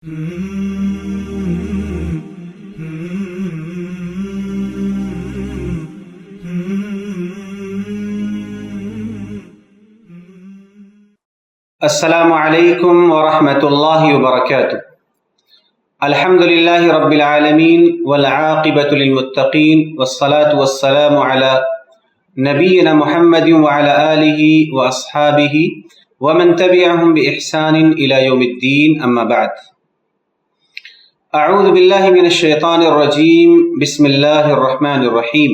السلام علیکم ورحمۃ اللہ وبرکاتہ۔ الحمد للہ رب العالمین والعاقبۃ للمتقین والصلاة والسلام علی نبینا محمد وعلی آلہ واصحابہ ومن تبعهم بإحسان إلى يوم الدین، اما بعد۔ اعوذ باللہ من الشیطان الرجیم، بسم اللہ الرحمن الرحیم۔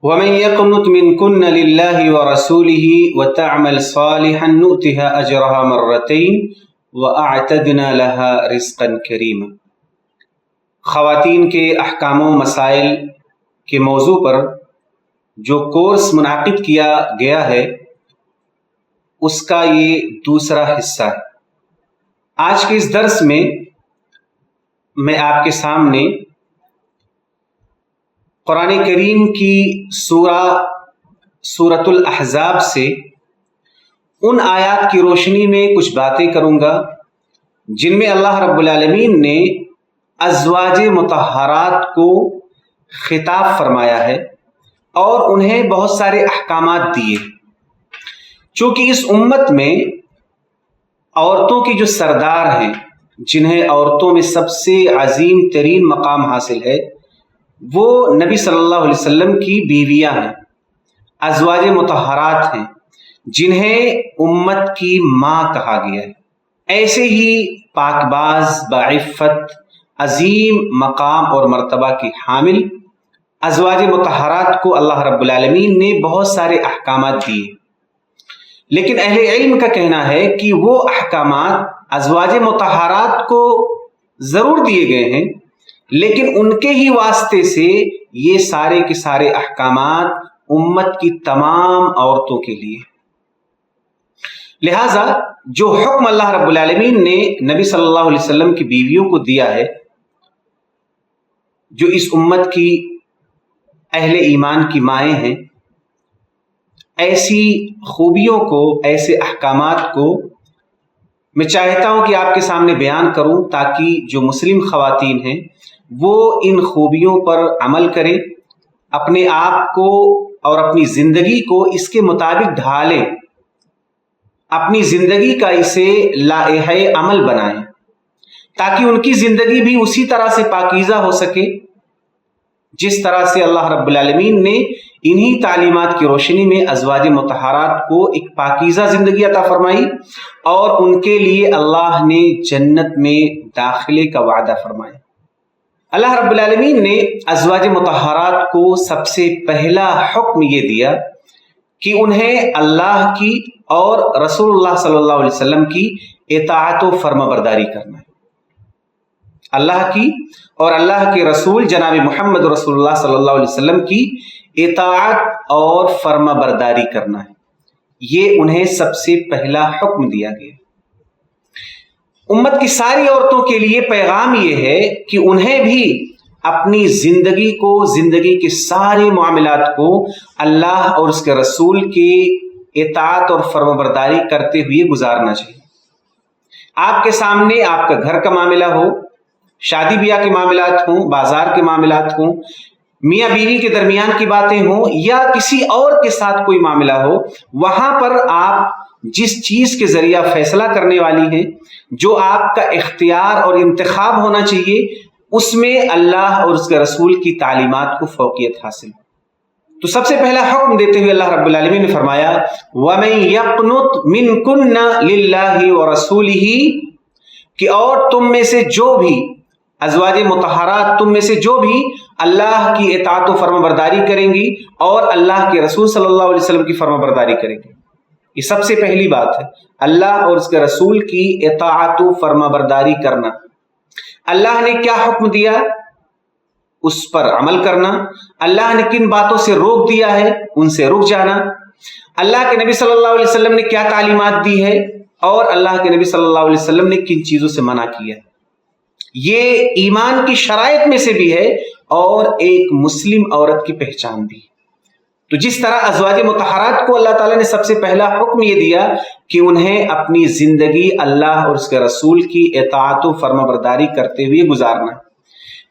ومن يقنت منكن لله ورسوله وتعمل صالحا نؤتها اجرها مرتين واعتدنا لها رزقا كريما۔ خواتین کے احکام و مسائل کے موضوع پر جو کورس منعقد کیا گیا ہے اس کا یہ دوسرا حصہ ہے۔ آج کے اس درس میں میں آپ کے سامنے قرآن کریم کی سورۃ الاحزاب سے ان آیات کی روشنی میں کچھ باتیں کروں گا جن میں اللہ رب العالمین نے ازواج مطہرات کو خطاب فرمایا ہے اور انہیں بہت سارے احکامات دیے۔ چونکہ اس امت میں عورتوں کی جو سردار ہیں، جنہیں عورتوں میں سب سے عظیم ترین مقام حاصل ہے، وہ نبی صلی اللہ علیہ وسلم کی بیویاں ہیں، ازواج مطہرات ہیں، جنہیں امت کی ماں کہا گیا ہے۔ ایسے ہی پاک باز، باعفت، عظیم مقام اور مرتبہ کی حامل ازواج مطہرات کو اللہ رب العالمین نے بہت سارے احکامات دیے، لیکن اہل علم کا کہنا ہے کہ وہ احکامات ازواج مطہرات کو ضرور دیے گئے ہیں، لیکن ان کے ہی واسطے سے یہ سارے کے سارے احکامات امت کی تمام عورتوں کے لیے۔ لہٰذا جو حکم اللہ رب العالمین نے نبی صلی اللہ علیہ وسلم کی بیویوں کو دیا ہے، جو اس امت کی اہل ایمان کی مائیں ہیں، ایسی خوبیوں کو، ایسے احکامات کو میں چاہتا ہوں کہ آپ کے سامنے بیان کروں تاکہ جو مسلم خواتین ہیں وہ ان خوبیوں پر عمل کریں، اپنے آپ کو اور اپنی زندگی کو اس کے مطابق ڈھالیں، اپنی زندگی کا اسے لائحہ عمل بنائیں تاکہ ان کی زندگی بھی اسی طرح سے پاکیزہ ہو سکے جس طرح سے اللہ رب العالمین نے انہی تعلیمات کی روشنی میں ازواج مطہرات کو ایک پاکیزہ زندگی عطا فرمائی اور ان کے لیے اللہ نے جنت میں داخلے کا وعدہ فرمایا۔ اللہ رب العالمین نے ازواج مطہرات کو سب سے پہلا حکم یہ دیا کہ انہیں اللہ کی اور رسول اللہ صلی اللہ علیہ وسلم کی اطاعت و فرما برداری کرنا ہے۔ اللہ کی اور اللہ کے رسول جناب محمد رسول اللہ صلی اللہ علیہ وسلم کی اطاعت اور فرما برداری کرنا ہے، یہ انہیں سب سے پہلا حکم دیا گیا۔ امت کی ساری عورتوں کے لیے پیغام یہ ہے کہ انہیں بھی اپنی زندگی کو، زندگی کے سارے معاملات کو اللہ اور اس کے رسول کی اطاعت اور فرما برداری کرتے ہوئے گزارنا چاہیے۔ آپ کے سامنے آپ کا گھر کا معاملہ ہو، شادی بیاہ کے معاملات ہوں، بازار کے معاملات ہوں، میاں بیوی کے درمیان کی باتیں ہوں یا کسی اور کے ساتھ کوئی معاملہ ہو، وہاں پر آپ جس چیز کے ذریعہ فیصلہ کرنے والی ہیں، جو آپ کا اختیار اور انتخاب ہونا چاہیے، اس میں اللہ اور اس کے رسول کی تعلیمات کو فوقیت حاصل۔ تو سب سے پہلا حکم دیتے ہوئے اللہ رب العالمین نے فرمایا وَمَن يَقْنُتْ مِنْكُنَّ لِلَّهِ وَرَسُولِهِ، کہ اور تم میں سے جو بھی ازواج مطہرات، تم میں سے جو بھی اللہ کی اطاعت و فرما برداری کریں گی اور اللہ کے رسول صلی اللہ علیہ وسلم کی فرما برداری کریں گی، یہ سب سے پہلی بات ہے، اللہ اور اس کے رسول کی اطاعت و فرما برداری کرنا۔ اللہ نے کیا حکم دیا اس پر عمل کرنا، اللہ نے کن باتوں سے روک دیا ہے ان سے رک جانا، اللہ کے نبی صلی اللہ علیہ وسلم نے کیا تعلیمات دی ہے اور اللہ کے نبی صلی اللہ علیہ وسلم نے کن چیزوں سے منع کیا ہے۔ یہ ایمان کی شرائط میں سے بھی ہے اور ایک مسلم عورت کی پہچان بھی۔ تو جس طرح ازواج مطہرات کو اللہ تعالیٰ نے سب سے پہلا حکم یہ دیا کہ انہیں اپنی زندگی اللہ اور اس کے رسول کی اطاعت و فرمانبرداری کرتے ہوئے گزارنا،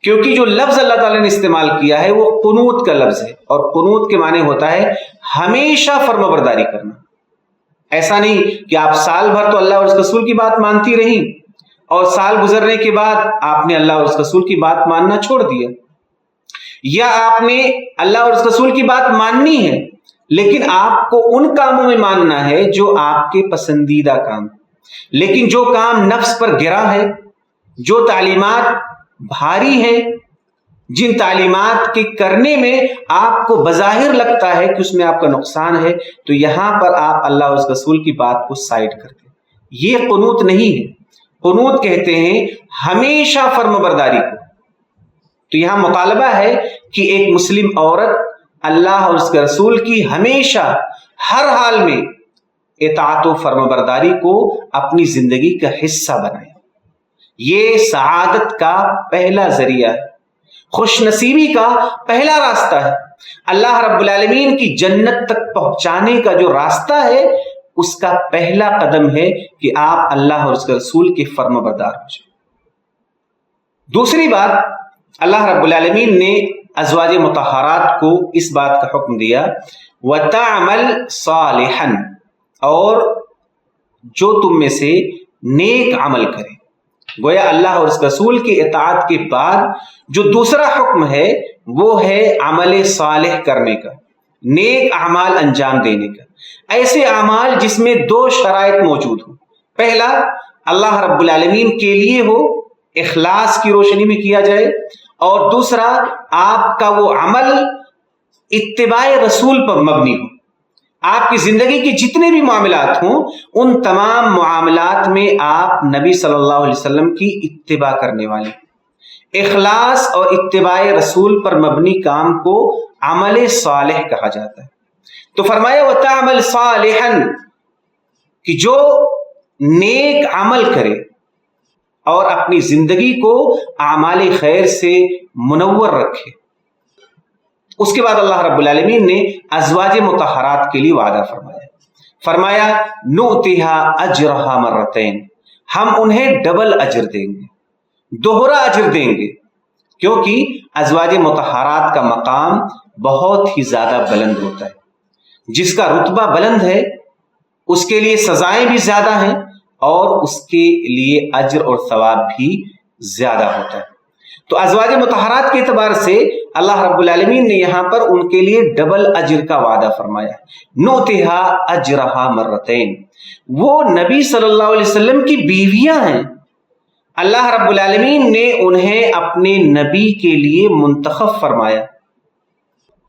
کیونکہ جو لفظ اللہ تعالیٰ نے استعمال کیا ہے وہ قنوت کا لفظ ہے، اور قنوت کے معنی ہوتا ہے ہمیشہ فرمانبرداری کرنا۔ ایسا نہیں کہ آپ سال بھر تو اللہ اور اس رسول کی بات مانتی رہیں اور سال گزرنے کے بعد آپ نے اللہ اور اس رسول کی بات ماننا چھوڑ دیا، یا آپ نے اللہ اور اس رسول کی بات ماننی ہے لیکن آپ کو ان کاموں میں ماننا ہے جو آپ کے پسندیدہ کام، لیکن جو کام نفس پر گرا ہے، جو تعلیمات بھاری ہیں، جن تعلیمات کے کرنے میں آپ کو بظاہر لگتا ہے کہ اس میں آپ کا نقصان ہے، تو یہاں پر آپ اللہ اور اس رسول کی بات کو سائڈ کرتے ہیں۔ یہ قنوت نہیں ہے، قنوت کہتے ہیں ہمیشہ فرمانبرداری کو۔ تو یہاں مطالبہ ہے کہ ایک مسلم عورت اللہ اور اس کے رسول کی ہمیشہ ہر حال میں اطاعت و فرمانبرداری کو اپنی زندگی کا حصہ بنائے۔ یہ سعادت کا پہلا ذریعہ ہے، خوش نصیبی کا پہلا راستہ ہے، اللہ رب العالمین کی جنت تک پہنچانے کا جو راستہ ہے اس کا پہلا قدم ہے کہ آپ اللہ اور اس کے رسول کے فرمانبردار ہو جائیں۔ دوسری بات، اللہ رب العالمین نے ازواج مطہرات کو اس بات کا حکم دیا وَتَعْمَلْ صَالِحًا، اور جو تم میں سے نیک عمل کرے۔ گویا اللہ اور اس رسول کی اطاعت کے بعد جو دوسرا حکم ہے وہ ہے عمل صالح کرنے کا، نیک اعمال انجام دینے کا، ایسے اعمال جس میں دو شرائط موجود ہوں۔ پہلا، اللہ رب العالمین کے لیے ہو، اخلاص کی روشنی میں کیا جائے، اور دوسرا آپ کا وہ عمل اتباع رسول پر مبنی ہو۔ آپ کی زندگی کے جتنے بھی معاملات ہوں ان تمام معاملات میں آپ نبی صلی اللہ علیہ وسلم کی اتباع کرنے والے۔ اخلاص اور اتباع رسول پر مبنی کام کو عمل صالح کہا جاتا ہے۔ تو فرمایا وَتَعْمَلْ صَالِحًا، کہ جو نیک عمل کرے اور اپنی زندگی کو اعمال خیر سے منور رکھے۔ اس کے بعد اللہ رب العالمین نے ازواج مطہرات کے لیے وعدہ فرمایا نُؤْتِهَا أَجْرَهَا مَرَّتَيْنِ، ہم انہیں ڈبل اجر دیں گے، دوہرا اجر دیں گے، کیونکہ ازواج مطہرات کا مقام بہت ہی زیادہ بلند ہوتا ہے۔ جس کا رتبہ بلند ہے اس کے لیے سزائیں بھی زیادہ ہیں اور اس کے لیے اجر اور ثواب بھی زیادہ ہوتا ہے۔ تو ازواج مطہرات کے اعتبار سے اللہ رب العالمین نے یہاں پر ان کے لیے ڈبل اجر کا وعدہ فرمایا ہے۔ نُؤْتِهَا أَجْرَهَا مَرَّتَيْنِ، وہ نبی صلی اللہ علیہ وسلم کی بیویاں ہیں، اللہ رب العالمین نے انہیں اپنے نبی کے لیے منتخب فرمایا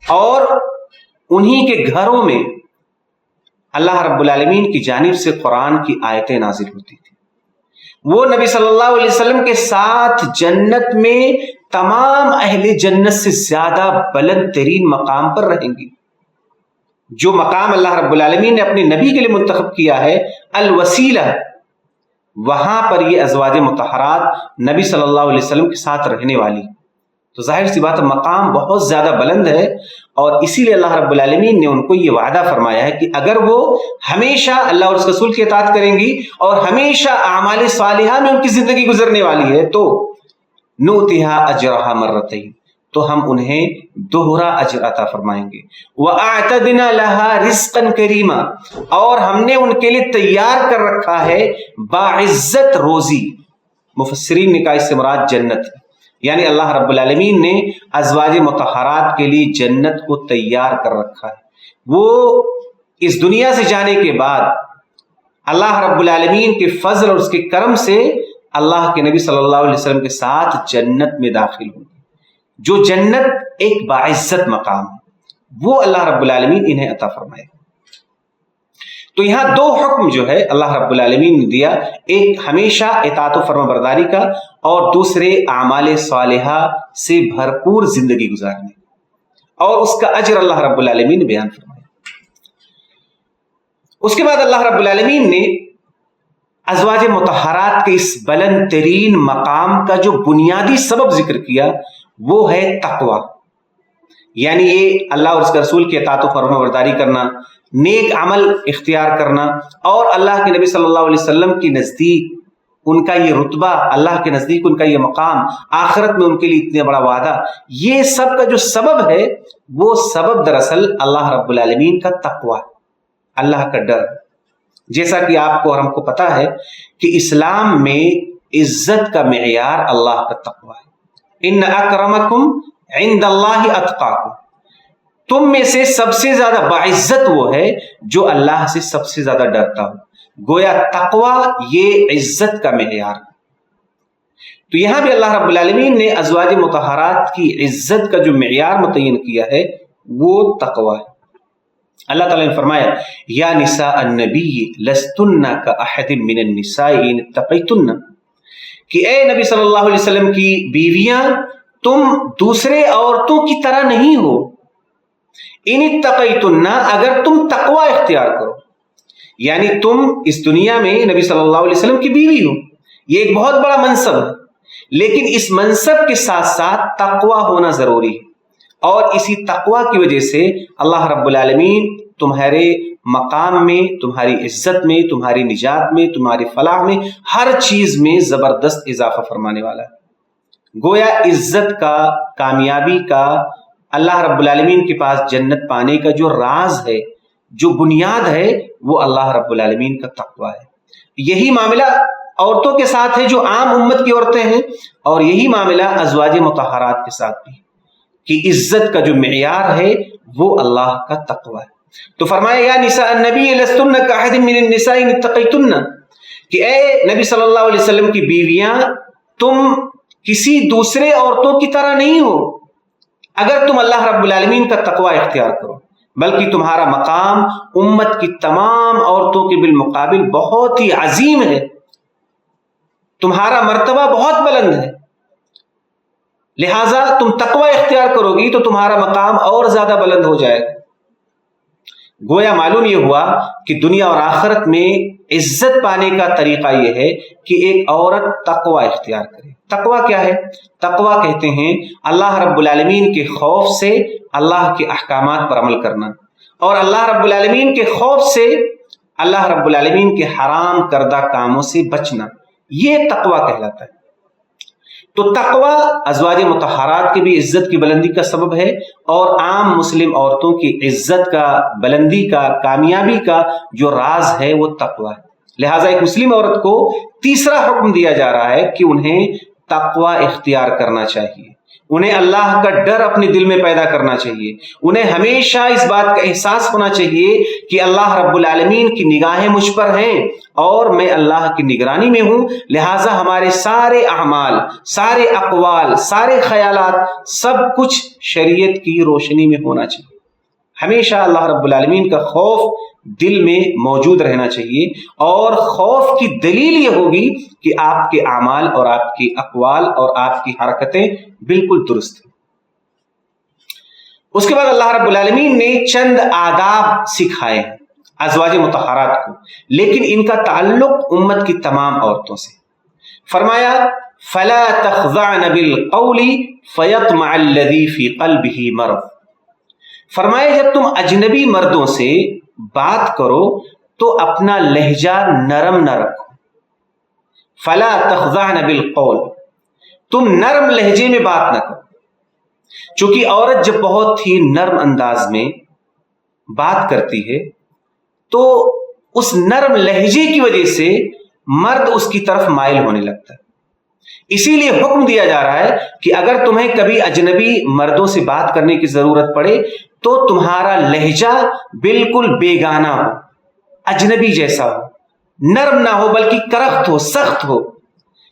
اور انہی کے گھروں میں اللہ رب العالمین کی جانب سے قرآن کی آیتیں نازل ہوتی تھی۔ وہ نبی صلی اللہ علیہ وسلم کے ساتھ جنت میں تمام اہل جنت سے زیادہ بلند ترین مقام پر رہیں گی۔ جو مقام اللہ رب العالمین نے اپنے نبی کے لیے منتخب کیا ہے الوسیلہ، وہاں پر یہ ازواج مطہرات نبی صلی اللہ علیہ وسلم کے ساتھ رہنے والی۔ تو ظاہر سی بات ہے مقام بہت زیادہ بلند ہے، اور اسی لیے اللہ رب العالمین نے ان کو یہ وعدہ فرمایا ہے کہ اگر وہ ہمیشہ اللہ اور اس رسول کی اطاعت کریں گی اور ہمیشہ اعمال صالحہ میں ان کی زندگی گزرنے والی ہے تو نُؤْتِهَا أَجْرَهَا مَرَّتَيْنِ، تو ہم انہیں دوہرا اجر عطا فرمائیں گے۔ وَأَعْتَدْنَا لَهَا رِزْقًا كَرِيمًا، اور ہم نے ان کے لیے تیار کر رکھا ہے باعزت روزی۔ مفسرین نے کہا اس سے مراد جنت ہے، یعنی اللہ رب العالمین نے ازواج مطہرات کے لیے جنت کو تیار کر رکھا ہے۔ وہ اس دنیا سے جانے کے بعد اللہ رب العالمین کے فضل اور اس کے کرم سے اللہ کے نبی صلی اللہ علیہ وسلم کے ساتھ جنت میں داخل ہوں گے۔ جو جنت ایک باعزت مقام ہے وہ اللہ رب العالمین انہیں عطا فرمائے۔ تو یہاں دو حکم جو ہے اللہ رب العالمین نے دیا، ایک ہمیشہ اطاعت و فرمانبرداری کا، اور دوسرے اعمال صالحہ سے بھرپور زندگی گزارنے، اور اس کا اجر اللہ رب العالمین نے بیان فرمایا۔ اس کے بعد اللہ رب العالمین نے ازواج مطہرات کے اس بلند ترین مقام کا جو بنیادی سبب ذکر کیا وہ ہے تقوی، یعنی یہ اللہ اور اس کے رسول کی اطاعت و فرما برداری کرنا، نیک عمل اختیار کرنا، اور اللہ کے نبی صلی اللہ علیہ وسلم کے نزدیک ان کا یہ رتبہ، اللہ کے نزدیک ان کا یہ مقام، آخرت میں ان کے لیے اتنا بڑا وعدہ، یہ سب کا جو سبب ہے وہ سبب دراصل اللہ رب العالمین کا تقوی، اللہ کا ڈر۔ جیسا کہ آپ کو اور ہم کو پتا ہے کہ اسلام میں عزت کا معیار اللہ کا تقوی ہے۔ ان اکرمکم عند اللہ اتقاکم، تم میں سے سب سے زیادہ باعزت وہ ہے جو اللہ سے سب سے زیادہ ڈرتا ہو۔ گویا تقوی یہ عزت کا معیار۔ تو یہاں بھی اللہ رب العالمین نے ازواج مطہرات کی عزت کا جو معیار متعین کیا ہے وہ تقوی ہے۔ اللہ تعالیٰ نے فرمایا یا نساء النبی لستن کاحد من النساء ان اتقیتن، کہ اے نبی صلی اللہ علیہ وسلم کی بیویاں تم دوسرے عورتوں کی طرح نہیں ہو، ان اتقیتن اگر تم تقوی اختیار کرو، یعنی تم اس دنیا میں نبی صلی اللہ علیہ وسلم کی بیوی ہو، یہ ایک بہت بڑا منصب ہے، لیکن اس منصب کے ساتھ ساتھ تقوی ہونا ضروری ہے، اور اسی تقوی کی وجہ سے اللہ رب العالمین تمہارے مقام میں، تمہاری عزت میں، تمہاری نجات میں، تمہاری فلاح میں، ہر چیز میں زبردست اضافہ فرمانے والا ہے۔ گویا عزت کا، کامیابی کا، اللہ رب العالمین کے پاس جنت پانے کا جو راز ہے، جو بنیاد ہے، وہ اللہ رب العالمین کا تقوی ہے۔ یہی معاملہ عورتوں کے ساتھ ہے جو عام امت کی عورتیں ہیں، اور یہی معاملہ ازواج مطہرات کے ساتھ بھی، کہ عزت کا جو معیار ہے وہ اللہ کا تقوی ہے۔ تو فرمایا یا نساء النبی لستن کاحد من النساء ان اتقیتن، کہ اے نبی صلی اللہ علیہ وسلم کی بیویاں تم کسی دوسرے عورتوں کی طرح نہیں ہو اگر تم اللہ رب العالمین کا تقوی اختیار کرو، بلکہ تمہارا مقام امت کی تمام عورتوں کے بالمقابل بہت ہی عظیم ہے، تمہارا مرتبہ بہت بلند ہے، لہٰذا تم تقوی اختیار کرو گی تو تمہارا مقام اور زیادہ بلند ہو جائے گا۔ گویا معلوم یہ ہوا کہ دنیا اور آخرت میں عزت پانے کا طریقہ یہ ہے کہ ایک عورت تقوی اختیار کرے۔ تقوی کیا ہے؟ تقوی کہتے ہیں اللہ رب العالمین کے خوف سے اللہ کے احکامات پر عمل کرنا، اور اللہ رب العالمین کے خوف سے اللہ رب العالمین کے حرام کردہ کاموں سے بچنا، یہ تقوی کہلاتا ہے۔ تو تقوی ازواج مطہرات کی بھی عزت کی بلندی کا سبب ہے، اور عام مسلم عورتوں کی عزت کا، بلندی کا، کامیابی کا جو راز ہے وہ تقوی ہے۔ لہٰذا ایک مسلم عورت کو تیسرا حکم دیا جا رہا ہے کہ انہیں تقوی اختیار کرنا چاہیے، انہیں اللہ کا ڈر اپنے دل میں پیدا کرنا چاہیے، انہیں ہمیشہ اس بات کا احساس ہونا چاہیے کہ اللہ رب العالمین کی نگاہیں مجھ پر ہیں اور میں اللہ کی نگرانی میں ہوں، لہٰذا ہمارے سارے اعمال، سارے اقوال، سارے خیالات، سب کچھ شریعت کی روشنی میں ہونا چاہیے۔ ہمیشہ اللہ رب العالمین کا خوف دل میں موجود رہنا چاہیے، اور خوف کی دلیل یہ ہوگی کہ آپ کے اعمال اور آپ کے اقوال اور آپ کی حرکتیں بالکل درست ہیں۔ اس کے بعد اللہ رب العالمین نے چند آداب سکھائے ہیں ازواج مطہرات کو، لیکن ان کا تعلق امت کی تمام عورتوں سے۔ فرمایا فَلَا تَخْضَعْنَ بِالْقَوْلِ فَيَطْمَعَ الَّذِي فِي قَلْبِهِ مَرَضٌ۔ فرمایا جب تم اجنبی مردوں سے بات کرو تو اپنا لہجہ نرم نہ رکھو۔ فَلَا تَخْضَعْنَ بِالْقَوْلِ، تم نرم لہجے میں بات نہ کرو، چونکہ عورت جب بہت ہی نرم انداز میں بات کرتی ہے تو اس نرم لہجے کی وجہ سے مرد اس کی طرف مائل ہونے لگتا ہے۔ اسی لیے حکم دیا جا رہا ہے کہ اگر تمہیں کبھی اجنبی مردوں سے بات کرنے کی ضرورت پڑے تو تمہارا لہجہ بالکل بیگانہ ہو، اجنبی جیسا ہو، نرم نہ ہو بلکہ کرخت ہو، سخت ہو،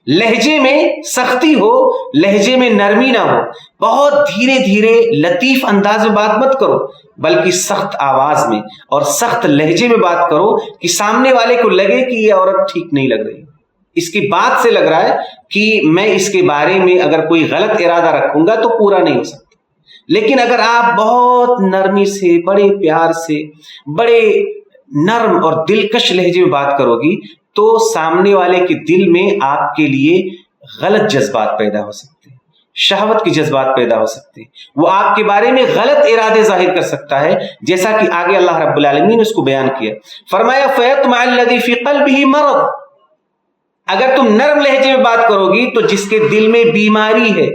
لہجے میں سختی ہو، لہجے میں نرمی نہ ہو، بہت دھیرے دھیرے لطیف انداز میں بات مت کرو بلکہ سخت آواز میں اور سخت لہجے میں بات کرو کہ سامنے والے کو لگے کہ یہ عورت ٹھیک نہیں لگ رہی، اس کی بات سے لگ رہا ہے کہ میں اس کے بارے میں اگر کوئی غلط ارادہ رکھوں گا تو پورا نہیں ہو سکتا۔ لیکن اگر آپ بہت نرمی سے، بڑے پیار سے، بڑے نرم اور دلکش لہجے میں بات کرو گی تو سامنے والے کے دل میں آپ کے لیے غلط جذبات پیدا ہو سکتے ہیں، شہوت کے جذبات پیدا ہو سکتے ہیں، وہ آپ کے بارے میں غلط ارادے ظاہر کر سکتا ہے، جیسا کہ آگے اللہ رب العالمین نے اس کو بیان کیا، فرمایا فَيَطْمَعَ الَّذِي فِي قَلْبِهِ مَرَضٌ، اگر تم نرم لہجے میں بات کرو گی تو جس کے دل میں بیماری ہے،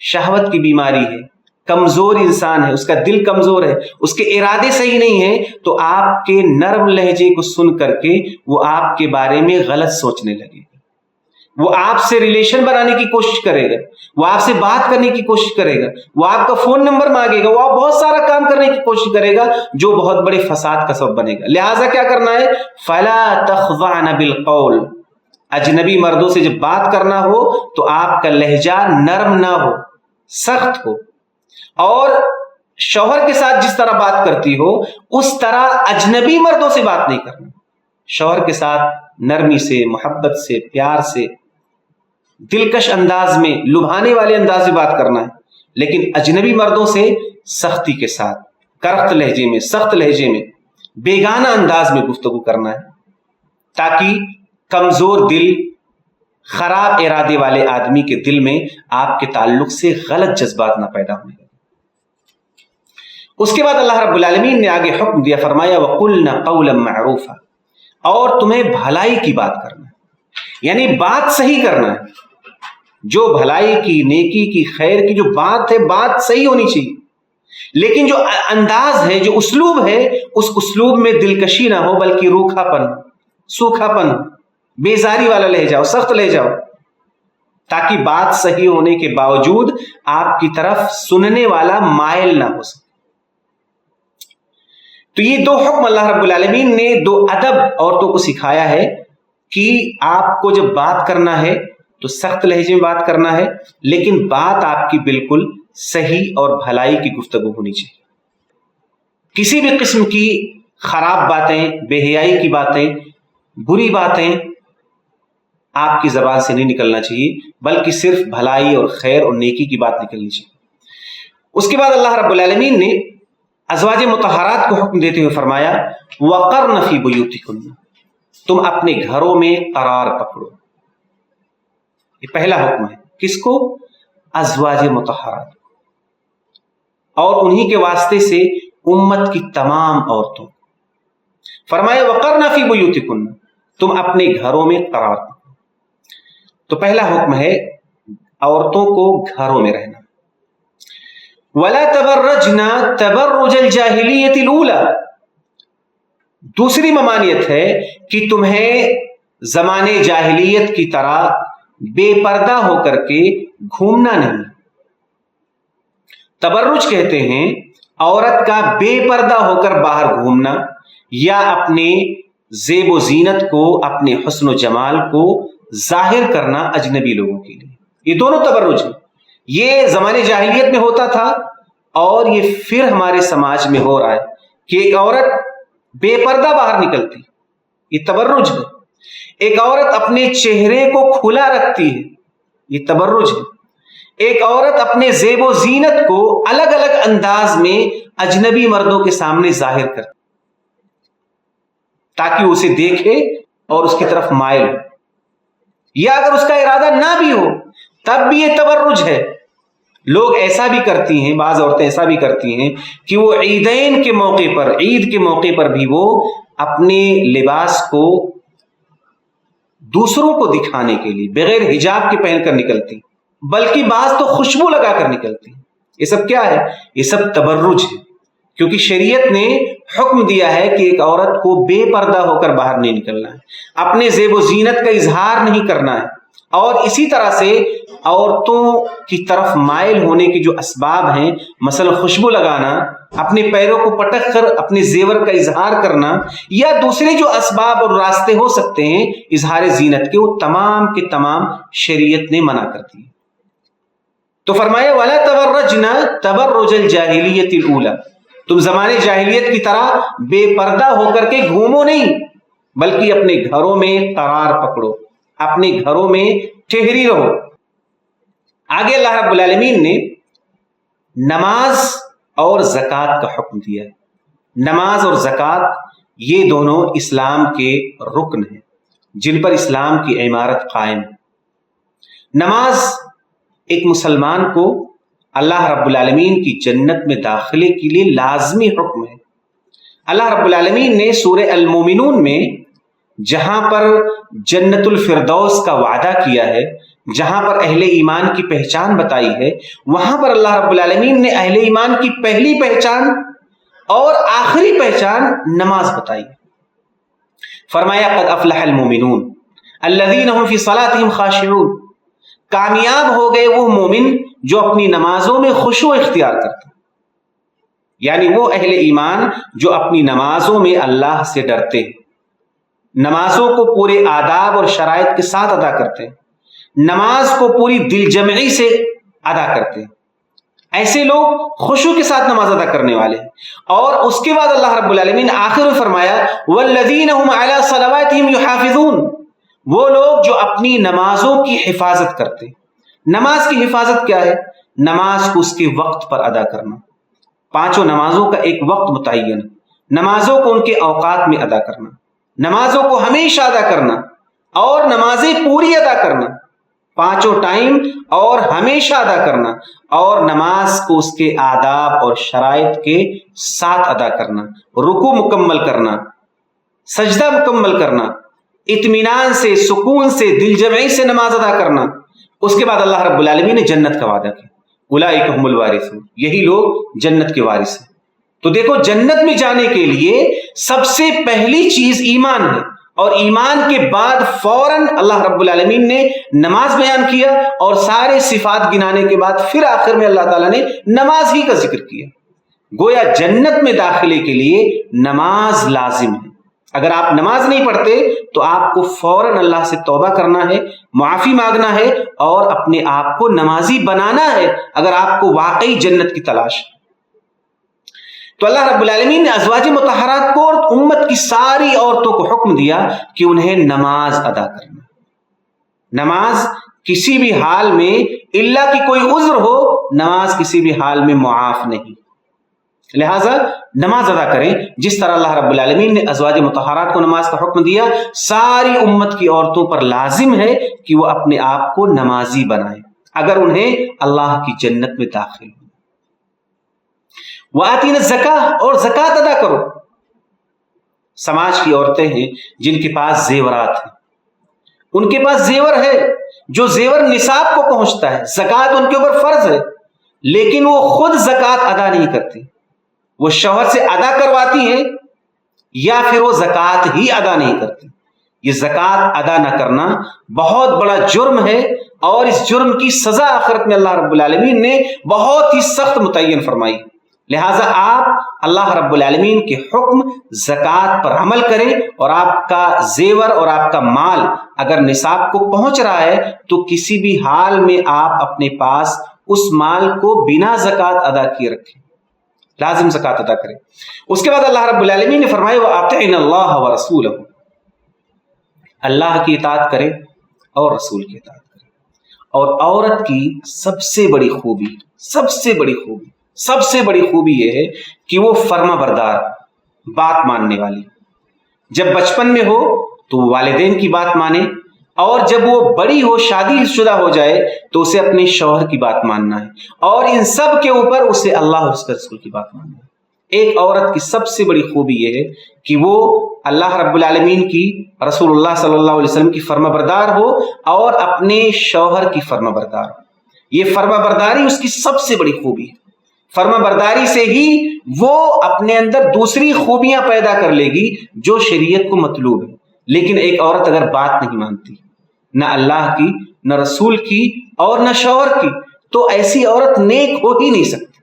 شہوت کی بیماری ہے، کمزور انسان ہے، اس کا دل کمزور ہے، اس کے ارادے صحیح نہیں ہیں، تو آپ کے نرم لہجے کو سن کر کے وہ آپ کے بارے میں غلط سوچنے لگے گا، وہ آپ سے ریلیشن بنانے کی کوشش کرے گا، وہ آپ سے بات کرنے کی کوشش کرے گا، وہ آپ کا فون نمبر مانگے گا، وہ آپ بہت سارا کام کرنے کی کوشش کرے گا جو بہت بڑے فساد کا سبب بنے گا۔ لہٰذا کیا کرنا ہے؟ فَلَا تَخْضَعْنَ بِالْقَوْلِ، اجنبی مردوں سے جب بات کرنا ہو تو آپ کا لہجہ نرم نہ ہو، سخت ہو، اور شوہر کے ساتھ جس طرح بات کرتی ہو اس طرح اجنبی مردوں سے بات نہیں کرنا، شوہر کے ساتھ نرمی سے، محبت سے، پیار سے، دلکش انداز میں، لبھانے والے انداز میں بات کرنا ہے، لیکن اجنبی مردوں سے سختی کے ساتھ، کرخت لہجے میں، سخت لہجے میں، بیگانہ انداز میں گفتگو کرنا ہے، تاکہ کمزور دل، خراب ارادے والے آدمی کے دل میں آپ کے تعلق سے غلط جذبات نہ پیدا ہونے لگے۔ اس کے بعد اللہ رب العالمین نے آگے حکم دیا، فرمایا وَقُلْنَا قَوْلًا مَعْرُوفًا، اور تمہیں بھلائی کی بات کرنا ہے، یعنی بات صحیح کرنا ہے، جو بھلائی کی، نیکی کی، خیر کی جو بات ہے، بات صحیح ہونی چاہیے، لیکن جو انداز ہے، جو اسلوب ہے، اس اسلوب میں دلکشی نہ ہو بلکہ روکھا پن، سوکھا پن، بیزاری والا لہجہ ہو، سخت لہجہ ہو، تاکہ بات صحیح ہونے کے باوجود آپ کی طرف سننے والا مائل نہ ہو سکے۔ تو یہ دو حکم اللہ رب العالمین نے، دو ادب عورتوں کو سکھایا ہے کہ آپ کو جب بات کرنا ہے تو سخت لہجے میں بات کرنا ہے، لیکن بات آپ کی بالکل صحیح اور بھلائی کی گفتگو ہونی چاہیے۔ کسی بھی قسم کی خراب باتیں، بے حیائی کی باتیں، بری باتیں آپ کی زبان سے نہیں نکلنا چاہیے، بلکہ صرف بھلائی اور خیر اور نیکی کی بات نکلنی چاہیے۔ اس کے بعد اللہ رب العالمین نے ازواج مطہرات کو حکم دیتے ہوئے فرمایا وَقَرْنَ فِي بُيُوتِكُنَّ، تم اپنے گھروں میں قرار پکڑو۔ یہ پہلا حکم ہے، کس کو؟ ازواج مطہرات، اور انہی کے واسطے سے امت کی تمام عورتوں، فرمایا وَقَرْنَ فِي بُيُوتِكُنَّ، تم اپنے گھروں میں قرار پکڑو۔ تو پہلا حکم ہے عورتوں کو گھروں میں رہنا۔ وَلَا تَبَرَّجْنَ تَبَرُّجَ الْجَاهِلِيَّةِ الْأُولَى، دوسری ممانعت ہے کہ تمہیں زمانے جاہلیت کی طرح بے پردہ ہو کر کے گھومنا نہیں۔ تبرج کہتے ہیں عورت کا بے پردہ ہو کر باہر گھومنا، یا اپنے زیب و زینت کو، اپنے حسن و جمال کو ظاہر کرنا اجنبی لوگوں کے لیے۔ یہ دونوں تبرج ہیں، یہ زمانے جاہلیت میں ہوتا تھا اور یہ پھر ہمارے سماج میں ہو رہا ہے کہ ایک عورت بے پردہ باہر نکلتی، یہ تبرج ہے۔ ایک عورت اپنے چہرے کو کھلا رکھتی ہے، یہ تبرج ہے۔ ایک عورت اپنے زیب و زینت کو الگ الگ انداز میں اجنبی مردوں کے سامنے ظاہر کرتی تاکہ اسے دیکھے اور اس کی طرف مائل ہو، یا اگر اس کا ارادہ نہ بھی ہو تب بھی یہ تبرج ہے۔ لوگ ایسا بھی کرتی ہیں، بعض عورتیں ایسا بھی کرتی ہیں کہ وہ عیدین کے موقع پر، عید کے موقع پر بھی وہ اپنے لباس کو دوسروں کو دکھانے کے لیے بغیر حجاب کے پہن کر نکلتی، بلکہ بعض تو خوشبو لگا کر نکلتی۔ یہ سب کیا ہے؟ یہ سب تبرج ہے، کیونکہ شریعت نے حکم دیا ہے کہ ایک عورت کو بے پردہ ہو کر باہر نہیں نکلنا ہے، اپنے زیب و زینت کا اظہار نہیں کرنا ہے، اور اسی طرح سے عورتوں کی طرف مائل ہونے کے جو اسباب ہیں، مثلا خوشبو لگانا، اپنے پیروں کو پٹک کر اپنے زیور کا اظہار کرنا، یا دوسرے جو اسباب اور راستے ہو سکتے ہیں اظہار زینت کے، وہ تمام کے تمام شریعت نے منع کر دی۔ تو فرمایا وَلَا تَبَرَّجْنَا تَبَرُّجَ الْجَاهِلِيَّةِ الْأُولَى، تم زمانے جاہلیت کی طرح بے پردہ ہو کر کے گھومو نہیں، بلکہ اپنے گھروں میں قرار پکڑو، اپنے گھروں میں ٹھہری رہو۔ آگے اللہ رب العالمین نے نماز اور زکوٰۃ کا حکم دیا ہے۔ نماز اور زکوٰۃ یہ دونوں اسلام کے رکن ہیں جن پر اسلام کی عمارت قائم ہے۔ نماز ایک مسلمان کو اللہ رب العالمین کی جنت میں داخلے کے لیے لازمی حکم ہے۔ اللہ رب العالمین نے سورہ المومنون میں جہاں پر جنت الفردوس کا وعدہ کیا ہے، جہاں پر اہل ایمان کی پہچان بتائی ہے، وہاں پر اللہ رب العالمین نے اہل ایمان کی پہلی پہچان اور آخری پہچان نماز بتائی۔ فرمایا قد افلح المومنون الذین هم فی صلاتهم خاشعون، کامیاب ہو گئے وہ مومن جو اپنی نمازوں میں خشوع اختیار کرتے ہیں، یعنی وہ اہل ایمان جو اپنی نمازوں میں اللہ سے ڈرتے ہیں، نمازوں کو پورے آداب اور شرائط کے ساتھ ادا کرتے ہیں، نماز کو پوری دل جمعی سے ادا کرتے ہیں، ایسے لوگ خشوع کے ساتھ نماز ادا کرنے والے ہیں۔ اور اس کے بعد اللہ رب العالمین نے آخر میں فرمایا والذین هم علی صلواتهم یحافظون، وہ لوگ جو اپنی نمازوں کی حفاظت کرتے ہیں۔ نماز کی حفاظت کیا ہے؟ نماز کو اس کے وقت پر ادا کرنا، پانچوں نمازوں کا ایک وقت متعین، نمازوں کو ان کے اوقات میں ادا کرنا، نمازوں کو ہمیشہ ادا کرنا اور نمازیں پوری ادا کرنا، پانچوں ٹائم اور ہمیشہ ادا کرنا، اور نماز کو اس کے آداب اور شرائط کے ساتھ ادا کرنا، رکوع مکمل کرنا، سجدہ مکمل کرنا، اطمینان سے، سکون سے، دل جمعی سے نماز ادا کرنا۔ اس کے بعد اللہ رب العالمین نے جنت کا وعدہ کیا، اولئک هم الوارثون، یہی لوگ جنت کے وارث ہیں۔ تو دیکھو جنت میں جانے کے لیے سب سے پہلی چیز ایمان ہے، اور ایمان کے بعد فوراً اللہ رب العالمین نے نماز بیان کیا، اور سارے صفات گنانے کے بعد پھر آخر میں اللہ تعالیٰ نے نماز ہی کا ذکر کیا۔ گویا جنت میں داخلے کے لیے نماز لازم ہے۔ اگر آپ نماز نہیں پڑھتے تو آپ کو فوراً اللہ سے توبہ کرنا ہے، معافی مانگنا ہے، اور اپنے آپ کو نمازی بنانا ہے اگر آپ کو واقعی جنت کی تلاش ہے۔ تو اللہ رب العالمین نے ازواج مطہرات کو اور امت کی ساری عورتوں کو حکم دیا کہ انہیں نماز ادا کرنا۔ نماز کسی بھی حال میں، الا کہ کوئی عذر ہو، نماز کسی بھی حال میں معاف نہیں، لہٰذا نماز ادا کریں۔ جس طرح اللہ رب العالمین نے ازواج مطہرات کو نماز کا حکم دیا، ساری امت کی عورتوں پر لازم ہے کہ وہ اپنے آپ کو نمازی بنائیں اگر انہیں اللہ کی جنت میں داخل ہو۔ وَآتِينَ الزَّكَاةَ، اور زکوٰۃ ادا کرو۔ سماج کی عورتیں ہیں جن کے پاس زیورات ہیں، ان کے پاس زیور ہے، جو زیور نصاب کو پہنچتا ہے، زکوٰۃ ان کے اوپر فرض ہے، لیکن وہ خود زکوٰۃ ادا نہیں کرتی، وہ شوہر سے ادا کرواتی ہیں، یا پھر وہ زکوٰۃ ہی ادا نہیں کرتی۔ یہ زکوٰۃ ادا نہ کرنا بہت بڑا جرم ہے، اور اس جرم کی سزا آخرت میں اللہ رب العالمین نے بہت ہی سخت متعین فرمائی۔ لہٰذا آپ اللہ رب العالمین کے حکم زکوٰۃ پر عمل کریں، اور آپ کا زیور اور آپ کا مال اگر نصاب کو پہنچ رہا ہے تو کسی بھی حال میں آپ اپنے پاس اس مال کو بنا زکوٰۃ ادا کیے رکھیں، لازم زکوٰۃ ادا کریں۔ اس کے بعد اللہ رب العالمین نے فرمایا وَأَطِعْنَا اللَّهَ وَرَسُولَهُ، اللہ کی اطاعت کریں اور رسول کی اطاعت کریں۔ اور عورت کی سب سے بڑی خوبی، سب سے بڑی خوبی یہ ہے کہ وہ فرما بردار، بات ماننے والی۔ جب بچپن میں ہو تو وہ والدین کی بات مانے، اور جب وہ بڑی ہو، شادی شدہ ہو جائے، تو اسے اپنے شوہر کی بات ماننا ہے، اور ان سب کے اوپر اسے اللہ اور اس کے رسول کی بات ماننا ہے۔ ایک عورت کی سب سے بڑی خوبی یہ ہے کہ وہ اللہ رب العالمین کی، رسول اللہ صلی اللہ علیہ وسلم کی فرما بردار ہو، اور اپنے شوہر کی فرما بردار ہو۔ یہ فرما برداری اس کی سب سے بڑی خوبی ہے۔ فرما برداری سے ہی وہ اپنے اندر دوسری خوبیاں پیدا کر لے گی جو شریعت کو مطلوب ہے۔ لیکن ایک عورت اگر بات نہیں مانتی، نہ اللہ کی، نہ رسول کی، اور نہ شوہر کی، تو ایسی عورت نیک ہو ہی نہیں سکتی،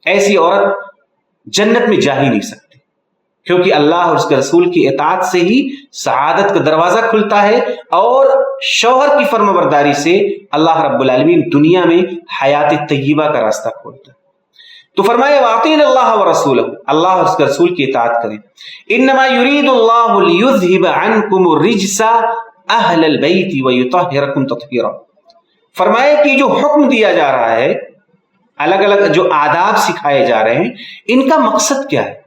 ایسی عورت جنت میں جا ہی نہیں سکتی، کیونکہ اللہ اور اس کے رسول کی اطاعت سے ہی سعادت کا دروازہ کھلتا ہے، اور شوہر کی فرما برداری سے اللہ رب العالمین دنیا میں حیات طیبہ کا راستہ کھولتا ہے۔ تو فرمایا وَأَطِيعْنَا اللَّهَ وَرَسُولَهُ، اللہ اور اس کے رسول کی اطاعت کریں۔ إِنَّمَا يُرِيدُ اللَّهُ لِيُذْهِبَ عَنْكُمُ الرِّجْسَ أَهْلَ الْبَيْتِ وَيُطَهِّرَكُمْ تَطْهِيرًا۔ فرمایا کہ جو حکم دیا جا رہا ہے، الگ الگ جو آداب سکھائے جا رہے ہیں، ان کا مقصد کیا ہے؟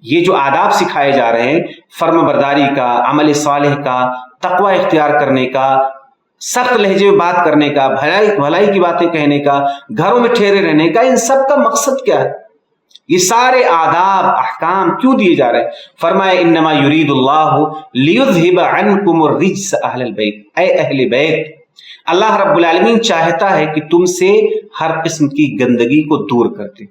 یہ جو آداب سکھائے جا رہے ہیں، فرما برداری کا، عمل صالح کا، تقوی اختیار کرنے کا، سخت لہجے میں بات کرنے کا، بھلائی کی باتیں کہنے کا، گھروں میں ٹھہرے رہنے کا، ان سب کا مقصد کیا ہے؟ یہ سارے آداب احکام کیوں دیے جا رہے ہیں؟ فرمایا انما یرید اللہ لیذھب عنکم الرجس اہل البیت، اے اہل بیت، اللہ رب العالمین چاہتا ہے کہ تم سے ہر قسم کی گندگی کو دور کر دے،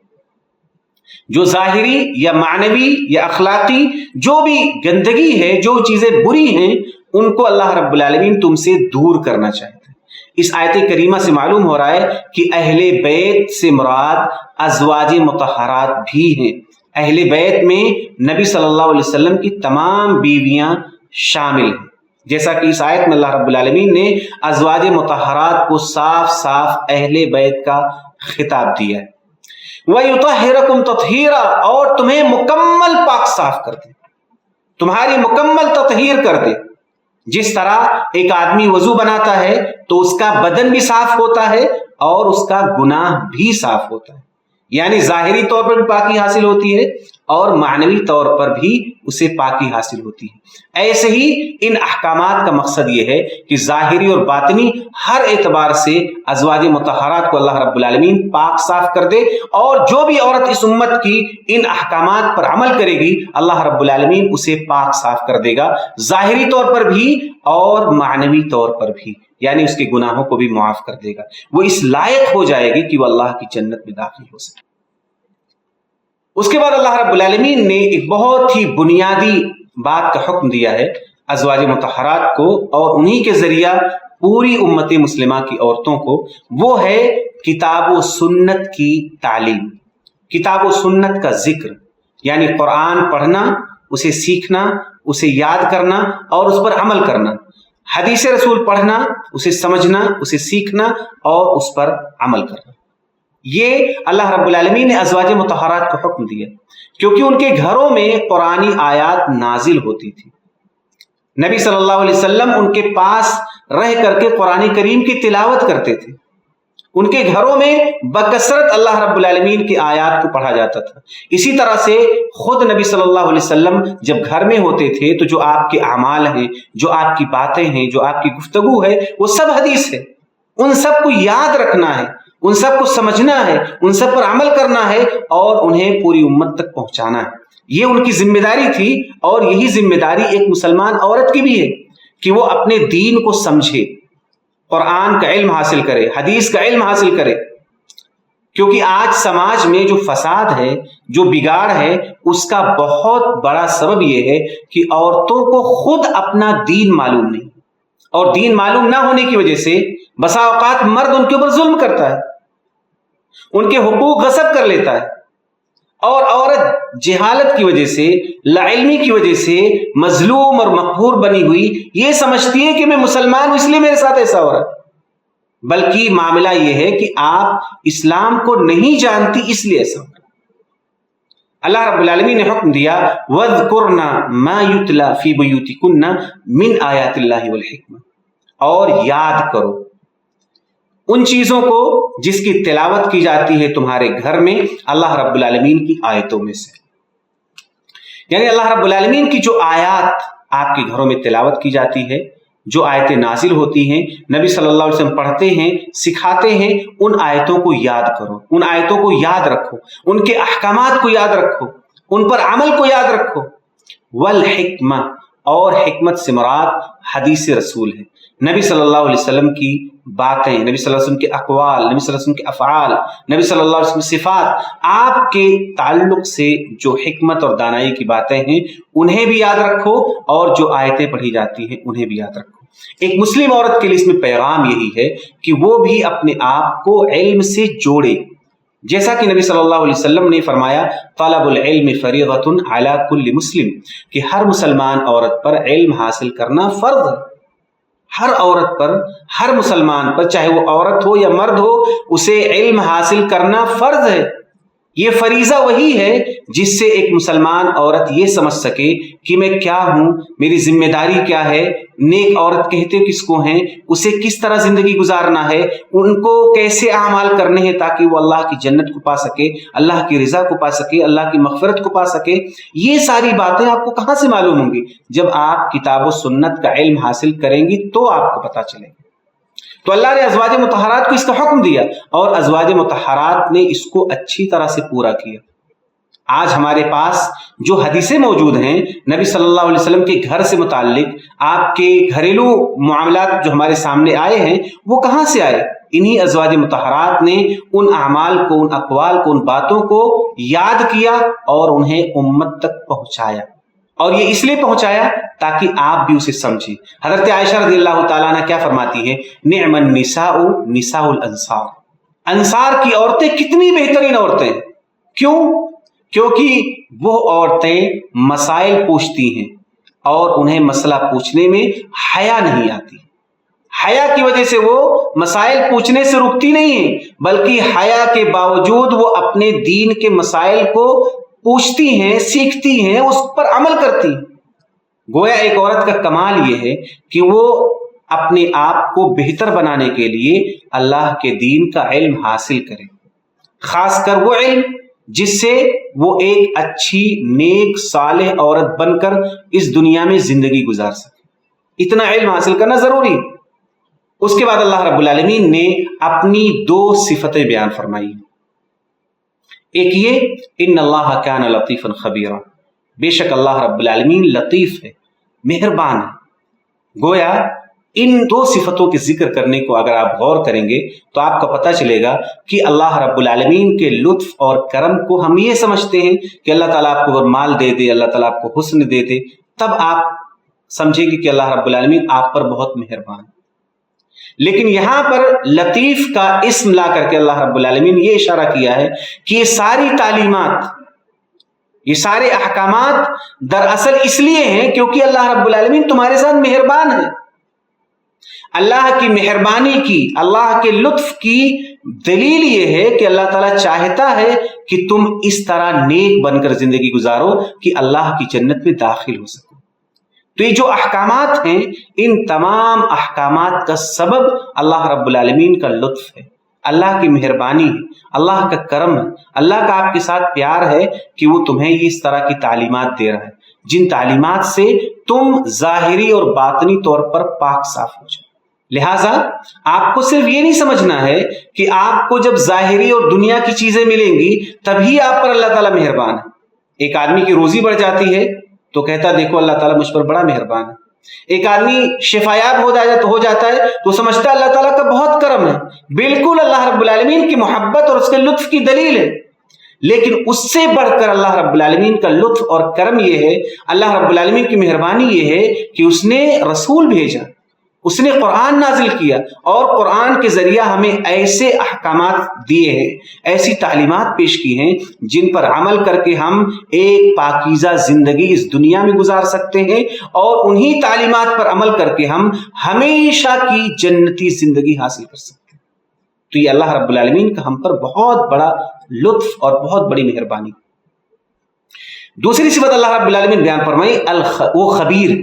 جو ظاہری یا معنوی یا اخلاقی جو بھی گندگی ہے، جو چیزیں بری ہیں، ان کو اللہ رب العالمین تم سے دور کرنا چاہتا ہے۔ اس آیت کریمہ سے معلوم ہو رہا ہے کہ اہل بیت سے مراد ازواج مطہرات بھی ہیں۔ اہل بیت میں نبی صلی اللہ علیہ وسلم کی تمام بیویاں شامل ہیں، جیسا کہ اس آیت میں اللہ رب العالمین نے ازواج مطہرات کو صاف صاف اہل بیت کا خطاب دیا ہے۔ وَيُطَهِّرَكُمْ تَطْهِيرًا، اور تمہیں مکمل پاک صاف کر دے، تمہاری مکمل تطہیر کر دے۔ جس طرح ایک آدمی وضو بناتا ہے تو اس کا بدن بھی صاف ہوتا ہے اور اس کا گناہ بھی صاف ہوتا ہے، یعنی ظاہری طور پر بھی پاکی حاصل ہوتی ہے اور معنوی طور پر بھی اسے پاکی حاصل ہوتی ہے۔ ایسے ہی ان احکامات کا مقصد یہ ہے کہ ظاہری اور باطنی ہر اعتبار سے ازواج مطہرات کو اللہ رب العالمین پاک صاف کر دے، اور جو بھی عورت اس امت کی ان احکامات پر عمل کرے گی اللہ رب العالمین اسے پاک صاف کر دے گا، ظاہری طور پر بھی اور معنوی طور پر بھی، یعنی اس کے گناہوں کو بھی معاف کر دے گا، وہ اس لائق ہو جائے گی کہ وہ اللہ کی جنت میں داخل ہو سکے۔ اس کے بعد اللہ رب العالمین نے ایک بہت ہی بنیادی بات کا حکم دیا ہے ازواج مطہرات کو، اور انہی کے ذریعہ پوری امت مسلمہ کی عورتوں کو، وہ ہے کتاب و سنت کی تعلیم، کتاب و سنت کا ذکر، یعنی قرآن پڑھنا، اسے سیکھنا، اسے یاد کرنا اور اس پر عمل کرنا، حدیث رسول پڑھنا، اسے سمجھنا، اسے سیکھنا اور اس پر عمل کرنا۔ یہ اللہ رب العالمین نے ازواج مطہرات کو حکم دیا کیونکہ ان کے گھروں میں قرآنی آیات نازل ہوتی تھی۔ نبی صلی اللہ علیہ وسلم ان کے پاس رہ کر کے قرآن کریم کی تلاوت کرتے تھے، ان کے گھروں میں بکثرت اللہ رب العالمین کی آیات کو پڑھا جاتا تھا۔ اسی طرح سے خود نبی صلی اللہ علیہ وسلم جب گھر میں ہوتے تھے تو جو آپ کے اعمال ہیں، جو آپ کی باتیں ہیں، جو آپ کی گفتگو ہے، وہ سب حدیث ہے، ان سب کو یاد رکھنا ہے، ان سب کو سمجھنا ہے، ان سب پر عمل کرنا ہے اور انہیں پوری امت تک پہنچانا ہے۔ یہ ان کی ذمہ داری تھی، اور یہی ذمہ داری ایک مسلمان عورت کی بھی ہے کہ وہ اپنے دین کو سمجھے، قرآن کا علم حاصل کرے، حدیث کا علم حاصل کرے، کیونکہ آج سماج میں جو فساد ہے، جو بگاڑ ہے، اس کا بہت بڑا سبب یہ ہے کہ عورتوں کو خود اپنا دین معلوم نہیں، اور دین معلوم نہ ہونے کی وجہ سے بسا اوقات مرد ان کے اوپر ظلم کرتا ہے، ان کے حقوق غصب کر لیتا ہے، اور عورت جہالت کی وجہ سے، لاعلمی کی وجہ سے مظلوم اور مقہور بنی ہوئی یہ سمجھتی ہے کہ میں مسلمان ہوں اس لیے میرے ساتھ ایسا ہو رہا ہے، بلکہ معاملہ یہ ہے کہ آپ اسلام کو نہیں جانتی اس لیے ایسا ہو رہا ہے۔ اللہ رب العالمین نے حکم دیا وَاذْكُرْنَ مَا يُتْلَى فِي بُيُوتِكُنَّ مِنْ آیَاتِ اللَّهِ وَالْحِکْمَةِ، اور یاد کرو ان چیزوں کو جس کی تلاوت کی جاتی ہے تمہارے گھر میں اللہ رب العالمین کی آیتوں میں سے، یعنی اللہ رب العالمین کی جو آیات آپ کے گھروں میں تلاوت کی جاتی ہے، جو آیتیں نازل ہوتی ہیں، نبی صلی اللہ علیہ وسلم پڑھتے ہیں، سکھاتے ہیں، ان آیتوں کو یاد کرو، ان آیتوں کو یاد رکھو، ان کے احکامات کو یاد رکھو، ان پر عمل کو یاد رکھو۔ والحکمہ، اور حکمت سے مراد حدیث رسول ہے، نبی صلی اللہ علیہ وسلم کی باتیں، نبی صلی اللہ علیہ وسلم کے اقوال، نبی صلی اللہ علیہ وسلم کے افعال، نبی صلی اللہ علیہ وسلم کی صفات، آپ کے تعلق سے جو حکمت اور دانائی کی باتیں ہیں انہیں بھی یاد رکھو، اور جو آیتیں پڑھی جاتی ہیں انہیں بھی یاد رکھو۔ ایک مسلم عورت کے لیے اس میں پیغام یہی ہے کہ وہ بھی اپنے آپ کو علم سے جوڑے، جیسا کہ نبی صلی اللہ علیہ وسلم نے فرمایا طلب العلم فریضۃ علی کل مسلم، کہ ہر مسلمان عورت پر علم حاصل کرنا فرض ہے، ہر عورت پر، ہر مسلمان پر، چاہے وہ عورت ہو یا مرد ہو، اسے علم حاصل کرنا فرض ہے۔ یہ فریضہ وہی ہے جس سے ایک مسلمان عورت یہ سمجھ سکے کہ میں کیا ہوں، میری ذمہ داری کیا ہے، نیک عورت کہتے کس کو ہیں، اسے کس طرح زندگی گزارنا ہے، ان کو کیسے اعمال کرنے ہیں تاکہ وہ اللہ کی جنت کو پا سکے، اللہ کی رضا کو پا سکے، اللہ کی مغفرت کو پا سکے۔ یہ ساری باتیں آپ کو کہاں سے معلوم ہوں گی؟ جب آپ کتاب و سنت کا علم حاصل کریں گی تو آپ کو پتہ چلے گا۔ تو اللہ نے ازواج مطہرات کو اس کا حکم دیا اور ازواج مطہرات نے اس کو اچھی طرح سے پورا کیا۔ آج ہمارے پاس جو حدیثیں موجود ہیں نبی صلی اللہ علیہ وسلم کے گھر سے متعلق، آپ کے گھریلو معاملات جو ہمارے سامنے آئے ہیں، وہ کہاں سے آئے؟ انہی ازواج مطہرات نے ان اعمال کو، ان اقوال کو، ان باتوں کو یاد کیا اور انہیں امت تک پہنچایا، اور یہ اس لیے پہنچایا تاکہ آپ بھی اسے سمجھیں۔ حضرت عائشہ رضی اللہ تعالیٰ عنہ کیا فرماتی ہیں؟ نعم النساء نساء الانصار، انصار کی عورتیں کتنی بہترین عورتیں۔ کیوں؟ کیونکہ وہ عورتیں مسائل پوچھتی ہیں اور انہیں مسئلہ پوچھنے میں حیا نہیں آتی۔ حیا کی وجہ سے وہ مسائل پوچھنے سے رکتی نہیں ہیں، بلکہ حیا کے باوجود وہ اپنے دین کے مسائل کو پوچھتی ہیں، سیکھتی ہیں، اس پر عمل کرتی ہیں۔ گویا ایک عورت کا کمال یہ ہے کہ وہ اپنے آپ کو بہتر بنانے کے لیے اللہ کے دین کا علم حاصل کرے، خاص کر وہ علم جس سے وہ ایک اچھی، نیک، صالح عورت بن کر اس دنیا میں زندگی گزار سکے۔ اتنا علم حاصل کرنا ضروری۔ اس کے بعد اللہ رب العالمین نے اپنی دو صفتیں بیان فرمائی۔ ایک یہ، ان اللہ کان لطیفا خبیرا، بے شک اللہ رب العالمین لطیف ہے، مہربان ہے۔ گویا ان دو صفتوں کے ذکر کرنے کو اگر آپ غور کریں گے تو آپ کو پتہ چلے گا کہ اللہ رب العالمین کے لطف اور کرم کو ہم یہ سمجھتے ہیں کہ اللہ تعالیٰ آپ کو اگر مال دے دے، اللہ تعالیٰ آپ کو حسن دے دے، تب آپ سمجھیں گے کہ اللہ رب العالمین آپ پر بہت مہربان۔ لیکن یہاں پر لطیف کا اسم لا کر کے اللہ رب العالمین یہ اشارہ کیا ہے کہ یہ ساری تعلیمات، یہ سارے احکامات دراصل اس لیے ہیں کیونکہ اللہ رب العالمین تمہارے ساتھ مہربان ہے۔ اللہ کی مہربانی کی، اللہ کے لطف کی دلیل یہ ہے کہ اللہ تعالیٰ چاہتا ہے کہ تم اس طرح نیک بن کر زندگی گزارو کہ اللہ کی جنت میں داخل ہو سکو۔ تو یہ جو احکامات ہیں، ان تمام احکامات کا سبب اللہ رب العالمین کا لطف ہے، اللہ کی مہربانی ہے، اللہ کا کرم ہے، اللہ کا آپ کے ساتھ پیار ہے کہ وہ تمہیں اس طرح کی تعلیمات دے رہا ہے جن تعلیمات سے تم ظاہری اور باطنی طور پر پاک صاف ہو جاؤ۔ لہٰذا آپ کو صرف یہ نہیں سمجھنا ہے کہ آپ کو جب ظاہری اور دنیا کی چیزیں ملیں گی تبھی آپ پر اللہ تعالیٰ مہربان ہے۔ ایک آدمی کی روزی بڑھ جاتی ہے تو کہتا ہے دیکھو اللہ تعالیٰ مجھ پر بڑا مہربان ہے۔ ایک آدمی شفایاب ہو جاتا ہے تو سمجھتا ہے اللہ تعالیٰ کا بہت کرم ہے۔ بالکل اللہ رب العالمین کی محبت اور اس کے لطف کی دلیل ہے، لیکن اس سے بڑھ کر اللہ رب العالمین کا لطف اور کرم یہ ہے، اللہ رب العالمین کی مہربانی یہ ہے کہ اس نے رسول بھیجا، اس نے قرآن نازل کیا اور قرآن کے ذریعہ ہمیں ایسے احکامات دیے ہیں، ایسی تعلیمات پیش کی ہیں جن پر عمل کر کے ہم ایک پاکیزہ زندگی اس دنیا میں گزار سکتے ہیں، اور انہی تعلیمات پر عمل کر کے ہم ہمیشہ کی جنتی زندگی حاصل کر سکتے ہیں۔ تو یہ اللہ رب العالمین کا ہم پر بہت بڑا لطف اور بہت بڑی مہربانی۔ دوسری صفت اللہ رب العالمین بیان فرمائی، وہ خبیر۔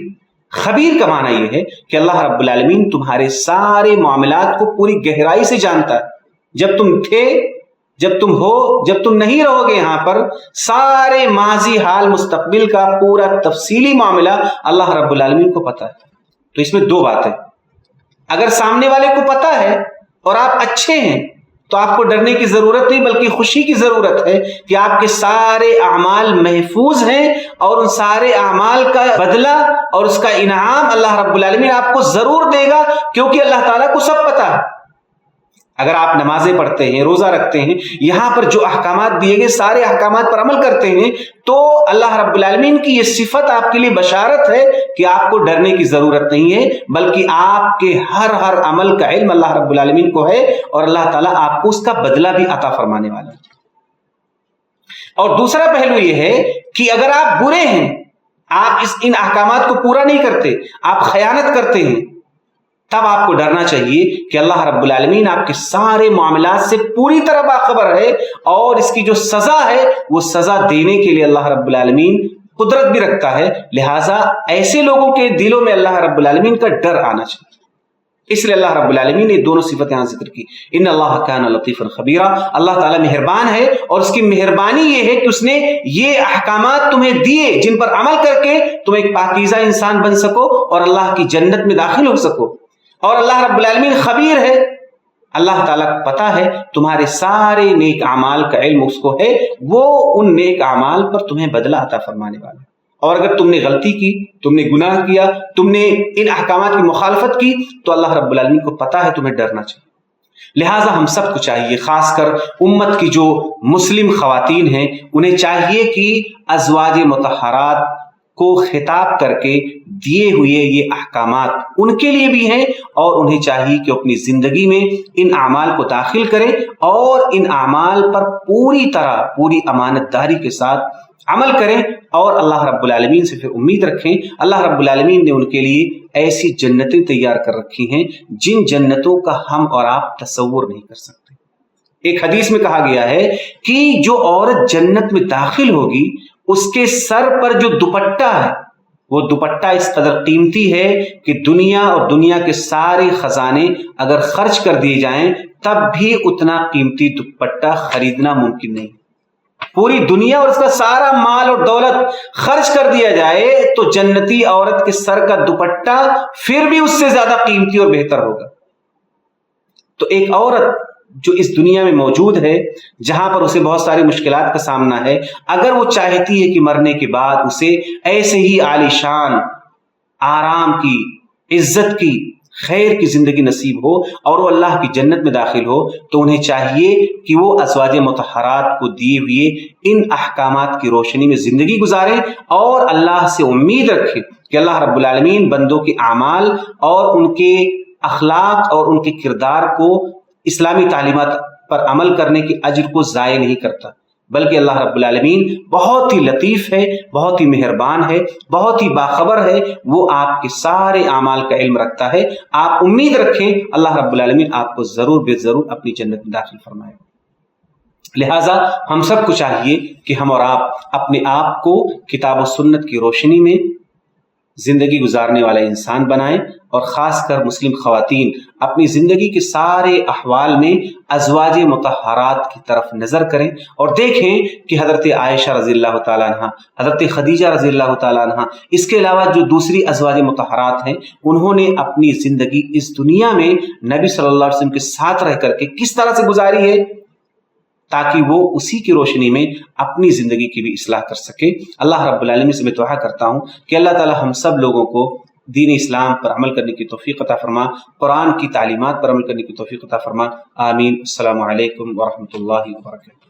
خبیر کا معنی یہ ہے کہ اللہ رب العالمین تمہارے سارے معاملات کو پوری گہرائی سے جانتا ہے۔ جب تم تھے، جب تم ہو، جب تم نہیں رہو گے، یہاں پر سارے ماضی، حال، مستقبل کا پورا تفصیلی معاملہ اللہ رب العالمین کو پتا ہے۔ تو اس میں دو باتیں، اگر سامنے والے کو پتا ہے اور آپ اچھے ہیں تو آپ کو ڈرنے کی ضرورت نہیں بلکہ خوشی کی ضرورت ہے کہ آپ کے سارے اعمال محفوظ ہیں، اور ان سارے اعمال کا بدلہ اور اس کا انعام اللہ رب العالمین آپ کو ضرور دے گا، کیونکہ اللہ تعالیٰ کو سب پتا ہے۔ اگر آپ نمازیں پڑھتے ہیں، روزہ رکھتے ہیں، یہاں پر جو احکامات دیے گئے سارے احکامات پر عمل کرتے ہیں، تو اللہ رب العالمین کی یہ صفت آپ کے لیے بشارت ہے کہ آپ کو ڈرنے کی ضرورت نہیں ہے، بلکہ آپ کے ہر عمل کا علم اللہ رب العالمین کو ہے، اور اللہ تعالیٰ آپ کو اس کا بدلہ بھی عطا فرمانے والا ہے۔ اور دوسرا پہلو یہ ہے کہ اگر آپ برے ہیں، آپ ان احکامات کو پورا نہیں کرتے، آپ خیانت کرتے ہیں، تب آپ کو ڈرنا چاہیے کہ اللہ رب العالمین آپ کے سارے معاملات سے پوری طرح باخبر ہے، اور اس کی جو سزا ہے وہ سزا دینے کے لیے اللہ رب العالمین قدرت بھی رکھتا ہے۔ لہٰذا ایسے لوگوں کے دلوں میں اللہ رب العالمین کا ڈر آنا چاہیے۔ اس لیے اللہ رب العالمین نے دونوں صفت یہاں ذکر کی، ان اللہ کان لطیفا خبیرا، اللہ تعالیٰ مہربان ہے، اور اس کی مہربانی یہ ہے کہ اس نے یہ احکامات تمہیں دیے جن پر عمل کر کے تم ایک پاکیزہ انسان بن سکو اور اللہ کی جنت میں داخل ہو سکو۔ اور اللہ رب العالمین خبیر ہے، اللہ تعالیٰ کو پتا ہے تمہارے سارے نیک اعمال کا علم اس کو ہے، وہ ان نیک اعمال پر تمہیں بدلہ عطا فرمانے والا ہے۔ اور اگر تم نے غلطی کی، تم نے گناہ کیا، تم نے ان احکامات کی مخالفت کی، تو اللہ رب العالمین کو پتا ہے تمہیں ڈرنا چاہیے۔ لہٰذا ہم سب کو چاہیے، خاص کر امت کی جو مسلم خواتین ہیں، انہیں چاہیے کہ ازواج مطہرات کو خطاب کر کے دیے ہوئے یہ احکامات ان کے لیے بھی ہیں، اور انہیں چاہیے کہ اپنی زندگی میں ان اعمال کو داخل کریں اور ان اعمال پر پوری طرح پوری امانت داری کے ساتھ عمل کریں، اور اللہ رب العالمین سے پھر امید رکھیں۔ اللہ رب العالمین نے ان کے لیے ایسی جنتیں تیار کر رکھی ہیں جن جنتوں کا ہم اور آپ تصور نہیں کر سکتے۔ ایک حدیث میں کہا گیا ہے کہ جو عورت جنت میں داخل ہوگی، اس کے سر پر جو دوپٹہ ہے، وہ دوپٹہ اس قدر قیمتی ہے کہ دنیا اور دنیا کے سارے خزانے اگر خرچ کر دیے جائیں تب بھی اتنا قیمتی دوپٹہ خریدنا ممکن نہیں۔ پوری دنیا اور اس کا سارا مال اور دولت خرچ کر دیا جائے تو جنتی عورت کے سر کا دوپٹہ پھر بھی اس سے زیادہ قیمتی اور بہتر ہوگا۔ تو ایک عورت جو اس دنیا میں موجود ہے، جہاں پر اسے بہت ساری مشکلات کا سامنا ہے، اگر وہ چاہتی ہے کہ مرنے کے بعد اسے ایسے ہی عالی شان، آرام کی، عزت کی، خیر کی زندگی نصیب ہو اور وہ اللہ کی جنت میں داخل ہو، تو انہیں چاہیے کہ وہ ازواج مطہرات کو دیے ہوئے ان احکامات کی روشنی میں زندگی گزاریں اور اللہ سے امید رکھیں کہ اللہ رب العالمین بندوں کے اعمال اور ان کے اخلاق اور ان کے کردار کو اسلامی تعلیمات پر عمل کرنے کے اجر کو ضائع نہیں کرتا، بلکہ اللہ رب العالمین بہت ہی لطیف ہے، بہت ہی مہربان ہے، بہت ہی باخبر ہے، وہ آپ کے سارے اعمال کا علم رکھتا ہے۔ آپ امید رکھیں، اللہ رب العالمین آپ کو ضرور بے ضرور اپنی جنت میں داخل فرمائے۔ لہٰذا ہم سب کو چاہیے کہ ہم اور آپ اپنے آپ کو کتاب و سنت کی روشنی میں زندگی گزارنے والا انسان بنائیں، اور خاص کر مسلم خواتین اپنی زندگی کے سارے احوال میں ازواج مطہرات کی طرف نظر کریں اور دیکھیں کہ حضرت عائشہ رضی اللہ تعالیٰ عنہ، حضرت خدیجہ رضی اللہ تعالیٰ عنہ، اس کے علاوہ جو دوسری ازواج مطہرات ہیں، انہوں نے اپنی زندگی اس دنیا میں نبی صلی اللہ علیہ وسلم کے ساتھ رہ کر کے کس طرح سے گزاری ہے، تاکہ وہ اسی کی روشنی میں اپنی زندگی کی بھی اصلاح کر سکے۔ اللہ رب العالمین سے میں دعا کرتا ہوں کہ اللہ تعالی ہم سب لوگوں کو دین اسلام پر عمل کرنے کی توفیق عطا فرما، قرآن کی تعلیمات پر عمل کرنے کی توفیق عطا فرما، آمین۔ السلام علیکم ورحمۃ اللہ وبرکاتہ۔